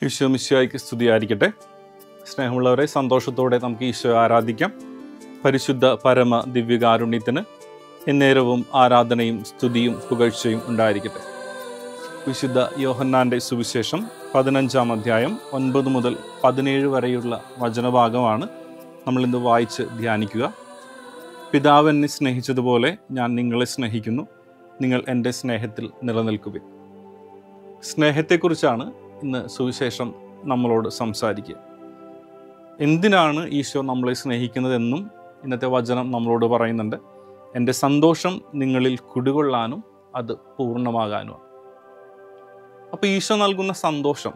ഈശോ മിശിഹായ്ക്ക് സ്തുതിയായിരിക്കട്ടെ. സ്നേഹമുള്ളവരെ, സന്തോഷത്തോടെ നമുക്ക് ഈശോയെ ആരാധിക്കാം. പരിശുദ്ധ പരമ ദിവ്യകാരുണ്യത്തിന് എന്നേരവും ആരാധനയും സ്തുതിയും പുകഴ്ചയും ഉണ്ടായിരിക്കട്ടെ. വിശുദ്ധ യോഹന്നാൻ്റെ സുവിശേഷം 15-ാം അധ്യായം 9 മുതൽ 17 വരെയുള്ള വചനഭാഗമാണ് നമ്മളിന്ന് വായിച്ച് ധ്യാനിക്കുക. പിതാവ് എന്നെ സ്നേഹിച്ചതുപോലെ ഞാൻ നിങ്ങളെ സ്നേഹിക്കുന്നു, നിങ്ങൾ എൻ്റെ സ്നേഹത്തിൽ നിലനിൽക്കുവിൻ. സ്നേഹത്തെക്കുറിച്ചാണ് ഇന്ന് സുവിശേഷം നമ്മളോട് സംസാരിക്കുക. എന്തിനാണ് ഈശോ നമ്മളെ സ്നേഹിക്കുന്നതെന്നും ഇന്നത്തെ വചനം നമ്മളോട് പറയുന്നുണ്ട്. എൻ്റെ സന്തോഷം നിങ്ങളിൽ കുടികൊള്ളാനും അത് പൂർണ്ണമാകാനുമാണ്. അപ്പോൾ ഈശോ നൽകുന്ന സന്തോഷം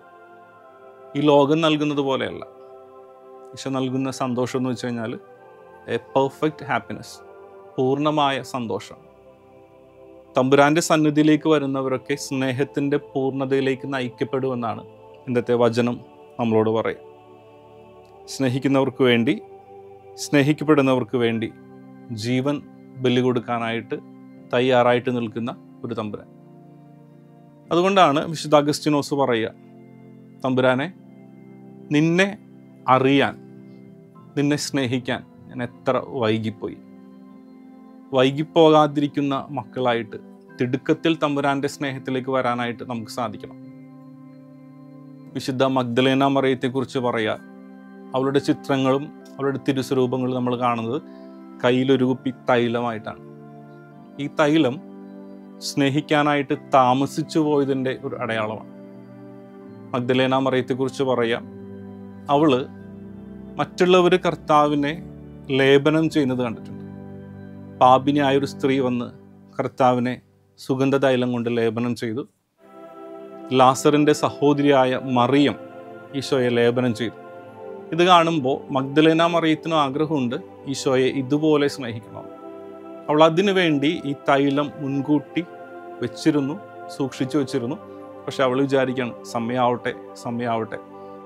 ഈ ലോകം നൽകുന്നത് പോലെയല്ല. ഈശോ നൽകുന്ന സന്തോഷം എന്ന് വെച്ച് കഴിഞ്ഞാൽ എ പെർഫെക്റ്റ് ഹാപ്പിനെസ്, പൂർണ്ണമായ സന്തോഷം. തമ്പുരാൻ്റെ സന്നിധിയിലേക്ക് വരുന്നവരൊക്കെ സ്നേഹത്തിൻ്റെ പൂർണ്ണതയിലേക്ക് നയിക്കപ്പെടുമെന്നാണ് ഇന്നത്തെ വചനം നമ്മളോട് പറയും. സ്നേഹിക്കുന്നവർക്ക് വേണ്ടി, സ്നേഹിക്കപ്പെടുന്നവർക്ക് വേണ്ടി ജീവൻ ബലി കൊടുക്കാനായിട്ട് തയ്യാറായിട്ട് നിൽക്കുന്ന ഒരു തമ്പുരാൻ. അതുകൊണ്ടാണ് വിശുദ്ധ അഗസ്റ്റിനോസ് പറയുക, തമ്പുരാനെ, നിന്നെ അറിയാൻ, നിന്നെ സ്നേഹിക്കാൻ ഞാൻ എത്ര വൈകിപ്പോകാതിരിക്കുന്ന മക്കളായിട്ട് തിടുക്കത്തിൽ തമ്പുരാൻ്റെ സ്നേഹത്തിലേക്ക് വരാനായിട്ട് നമുക്ക് സാധിക്കണം. വിശുദ്ധ മഗ്ദലേന മറിയത്തെക്കുറിച്ച് പറയുക, അവളുടെ ചിത്രങ്ങളും അവളുടെ തിരുസ്വരൂപങ്ങളും നമ്മൾ കാണുന്നത് കയ്യിലൊരു കുപ്പി തൈലമായിട്ടാണ്. ഈ തൈലം സ്നേഹിക്കാനായിട്ട് താമസിച്ചു പോയതിൻ്റെ ഒരു അടയാളമാണ്. മഗ്ദലേന മറിയത്തെക്കുറിച്ച് പറയാം, അവള് മറ്റുള്ളവർ കർത്താവിനെ ലേപനം ചെയ്യുന്നത് കണ്ടിട്ടുണ്ട്. പാപിനിയായൊരു സ്ത്രീ വന്ന് കർത്താവിനെ സുഗന്ധ തൈലം കൊണ്ട് ലേപനം ചെയ്തു. ലാസറിൻ്റെ സഹോദരിയായ മറിയം ഈശോയെ ലേപനം ചെയ്തു. ഇത് കാണുമ്പോൾ മഗ്ദലേന മറിയത്തിനും ആഗ്രഹമുണ്ട് ഈശോയെ ഇതുപോലെ സ്നേഹിക്കണം. അവൾ അതിനു വേണ്ടി ഈ തൈലം മുൻകൂട്ടി സൂക്ഷിച്ചു വെച്ചിരുന്നു. പക്ഷെ അവൾ വിചാരിക്കുകയാണ് സമയമാവട്ടെ.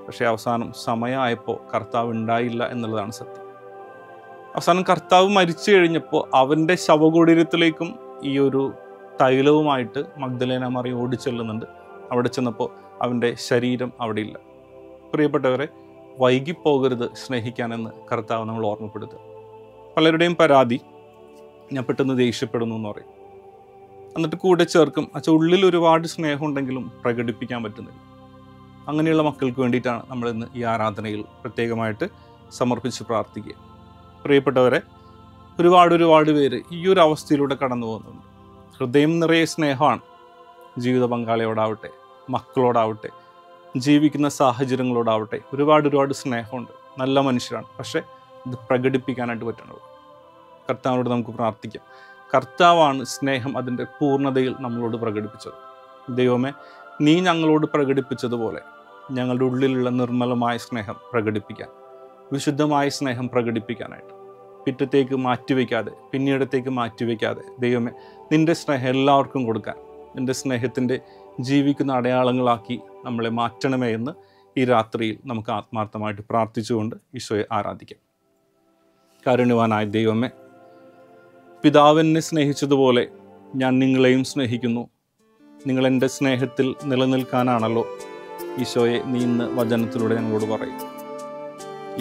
പക്ഷെ അവസാനം സമയമായപ്പോൾ കർത്താവ് ഉണ്ടായില്ല എന്നുള്ളതാണ് സത്യം. അവസാനം കർത്താവ് മരിച്ചു കഴിഞ്ഞപ്പോൾ അവൻ്റെ ശവകുടീരത്തിലേക്കും ഈ ഒരു തൈലവുമായിട്ട് മഗ്ദലേന മറിയം ഓടിച്ചെല്ലുന്നുണ്ട്. അവിടെ ചെന്നപ്പോൾ അവൻ്റെ ശരീരം അവിടെ ഇല്ല. പ്രിയപ്പെട്ടവരെ, വൈകിപ്പോകരുത് സ്നേഹിക്കാനെന്ന് കർത്താവ് നമ്മൾ ഓർമ്മപ്പെടുത്തുക. പലരുടെയും പരാതി, ഞാൻ പെട്ടെന്ന് ദേഷ്യപ്പെടുന്നു എന്ന് പറയും. എന്നിട്ട് കൂടെ ചേർക്കും, ഉള്ളിൽ ഒരുപാട് സ്നേഹം ഉണ്ടെങ്കിലും പ്രകടിപ്പിക്കാൻ പറ്റുന്നില്ല. അങ്ങനെയുള്ള മക്കൾക്ക് വേണ്ടിയിട്ടാണ് നമ്മളിന്ന് ഈ ആരാധനയിൽ പ്രത്യേകമായിട്ട് സമർപ്പിച്ച് പ്രാർത്ഥിക്കുക. പ്രിയപ്പെട്ടവരെ, ഒരുപാട് പേര് ഈ ഒരു അവസ്ഥയിലൂടെ കടന്നു പോകുന്നുണ്ട്. ഹൃദയം നിറയെ സ്നേഹമാണ്. ജീവിത പങ്കാളിയോടാവട്ടെ, മക്കളോടാവട്ടെ, ജീവിക്കുന്ന സാഹചര്യങ്ങളോടാവട്ടെ, ഒരുപാട് സ്നേഹമുണ്ട്. നല്ല മനുഷ്യരാണ്. പക്ഷേ ഇത് പ്രകടിപ്പിക്കാനായിട്ട് പറ്റുന്നത്. കർത്താവിനോട് നമുക്ക് പ്രാർത്ഥിക്കാം. കർത്താവാണ് സ്നേഹം അതിൻ്റെ പൂർണ്ണതയിൽ നമ്മളോട് പ്രകടിപ്പിച്ചത്. ദൈവമേ, നീ ഞങ്ങളോട് പ്രകടിപ്പിച്ചതുപോലെ ഞങ്ങളുടെ ഉള്ളിലുള്ള നിർമ്മലമായ സ്നേഹം പ്രകടിപ്പിക്കാൻ, വിശുദ്ധമായ സ്നേഹം പ്രകടിപ്പിക്കാനായിട്ട്, പിറ്റത്തേക്ക് മാറ്റിവെക്കാതെ, പിന്നീടത്തേക്ക് മാറ്റിവെക്കാതെ, ദൈവമേ, നിൻ്റെ സ്നേഹം എല്ലാവർക്കും കൊടുക്കാൻ, നിൻ്റെ സ്നേഹത്തിൻ്റെ ജീവിക്കുന്ന അടയാളങ്ങളാക്കി നമ്മളെ മാറ്റണമേ എന്ന് ഈ രാത്രിയിൽ നമുക്ക് ആത്മാർത്ഥമായിട്ട് പ്രാർത്ഥിച്ചുകൊണ്ട് ഈശോയെ ആരാധിക്കാം. കാരുണ്യവാനായ ദൈവമേ, പിതാവിനെ സ്നേഹിച്ചതുപോലെ ഞാൻ നിങ്ങളെയും സ്നേഹിക്കുന്നു, നിങ്ങൾ എൻ്റെ സ്നേഹത്തിൽ നിലനിൽക്കാനാണല്ലോ ഈശോയെ നീ ഇന്ന് വചനത്തിലൂടെ ഞങ്ങളോട് പറയും.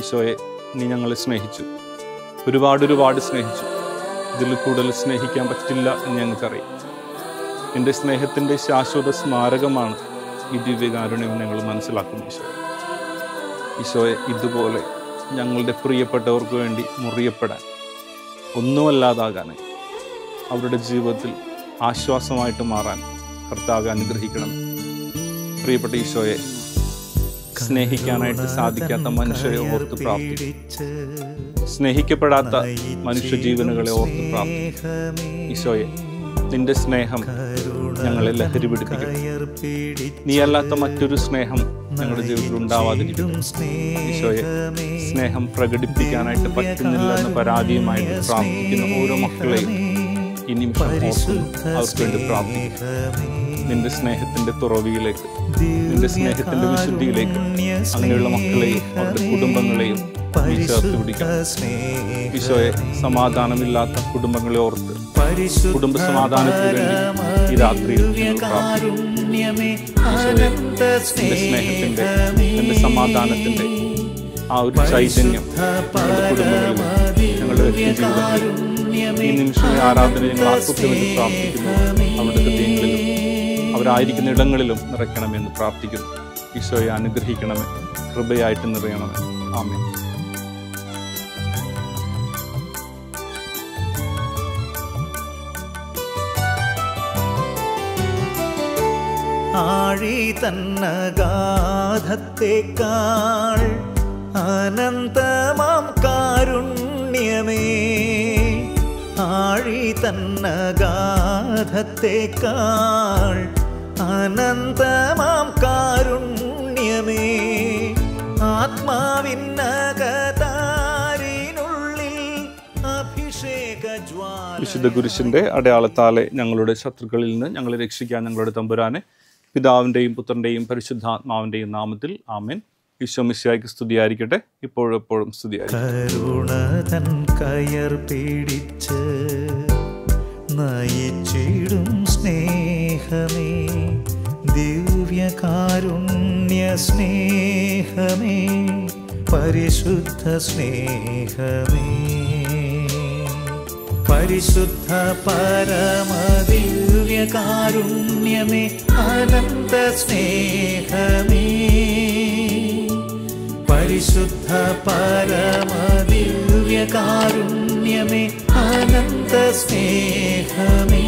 ഈശോയെ, നീ ഞങ്ങളെ സ്നേഹിച്ചു, ഒരുപാട് സ്നേഹിച്ചു. ഇതിൽ കൂടുതൽ സ്നേഹിക്കാൻ പറ്റില്ല എന്ന് ഞങ്ങൾക്കറിയാം. എൻ്റെ സ്നേഹത്തിൻ്റെ ശാശ്വത സ്മാരകമാണ് ഈ ദിവ്യകാരുണ്യം ഞങ്ങൾ മനസ്സിലാക്കുന്നു. ഈശോയെ, ഇതുപോലെ ഞങ്ങളുടെ പ്രിയപ്പെട്ടവർക്ക് വേണ്ടി മുറിയപ്പെടാൻ, ഒന്നുമല്ലാതാകാനായി, അവരുടെ ജീവിതത്തിൽ ആശ്വാസമായിട്ട് മാറാൻ കർത്താവെ അനുഗ്രഹിക്കണം. പ്രിയപ്പെട്ട ഈശോയെ, സ്നേഹിക്കാനായിട്ട് സാധിക്കാത്ത മനുഷ്യരെ ഓർത്ത് പ്രാർത്ഥിക്കും. സ്നേഹിക്കപ്പെടാത്ത മനുഷ്യജീവനുകളെ ഓർത്ത് പ്രാർത്ഥിക്കും. ഈശോയെ, നിന്റെ സ്നേഹം ഞങ്ങളെ ലഹരി പിടിപ്പിക്കണം. നീ അല്ലാത്ത മറ്റൊരു സ്നേഹം ഞങ്ങളുടെ ജീവിതത്തിൽ ഉണ്ടാവാതിരിക്കും. ഈശോയെ, സ്നേഹം പ്രകടിപ്പിക്കാനായിട്ട് പറ്റുന്നില്ല എന്ന പരാതിയുമായിട്ട് പ്രാർത്ഥിക്കുന്ന ഓരോ മക്കളെയും ഈ നിമിഷം ഓർക്കുന്നു. അവർക്ക് വേണ്ടി പ്രാർത്ഥിക്കും. നിന്റെ സ്നേഹത്തിൻ്റെ തുറവിയിലേക്ക്, നിന്റെ സ്നേഹത്തിൻ്റെ വിശുദ്ധിയിലേക്ക് അങ്ങനെയുള്ള മക്കളെയും അവരുടെ കുടുംബങ്ങളെയും നീ ചേർത്ത് പിടിക്കണം. ഈശോയെ, സമാധാനമില്ലാത്ത കുടുംബങ്ങളെ ഓർത്ത് കുടുംബ സമാധാനത്തിന് വേണ്ടി ഈ രാത്രിയിൽ പ്രാർത്ഥിക്കുന്നു. എൻ്റെ സ്നേഹത്തിൻ്റെ, എൻ്റെ സമാധാനത്തിൻ്റെ ആ ഒരു ചൈതന്യം ഞങ്ങളുടെ കുടുംബങ്ങളിലും ഞങ്ങളുടെ വ്യക്തിജീവിതങ്ങളിലും ഈ നിമിഷം ആരാധന ഞങ്ങൾ ആസ്വദിക്കുമെന്ന് പ്രാർത്ഥിക്കുന്നു. അവരുടെ ഹൃദയങ്ങളിലും അവരായിരിക്കുന്ന ഇടങ്ങളിലും നിറയ്ക്കണമെന്ന് പ്രാർത്ഥിക്കുന്നു. ഈശോയെ അനുഗ്രഹിക്കണമേ, കൃപയായിട്ട് നിറയണമേ. ആമേൻ. ആഴി തന്നഗാധത്തേക്കാൾ അനന്തമാം കാരുണ്യമേ, ആഴി തന്നഗാധത്തേക്കാൾ അനന്തമാം കാരുണ്യമേ, ആത്മാവിന്നകതാരിനുള്ളിൽ അഭിഷേക ജ്വാല. വിശുദ്ധ കുരിശിന്റെ അടയാളത്താലെ ഞങ്ങളുടെ ശത്രുക്കളിൽ നിന്ന് ഞങ്ങളെ രക്ഷിക്കാൻ ഞങ്ങളുടെ തമ്പുരാനെ, പിതാവിൻ്റെയും പുത്രൻ്റെയും പരിശുദ്ധാത്മാവിൻ്റെയും നാമത്തിൽ ആമേൻ. ഈശോ മിശിഹായ്ക്ക് സ്തുതിയായിരിക്കട്ടെ, ഇപ്പോഴും എപ്പോഴും സ്തുതിയായിരിക്കട്ടെ. കരുണതൻ കയർ പിടിച്ച് നയിച്ചിടും സ്നേഹമേ, ദിവ്യകാരുണ്യ സ്നേഹമേ, പരിശുദ്ധ സ്നേഹമേ, പരിശുദ്ധ പരമദിവ്യകാരുണ്യമേ, അനന്ത സ്നേഹമേ, പരിശുദ്ധ പരമദിവ്യകാരുണ്യമേ, അനന്ത സ്നേഹമേ.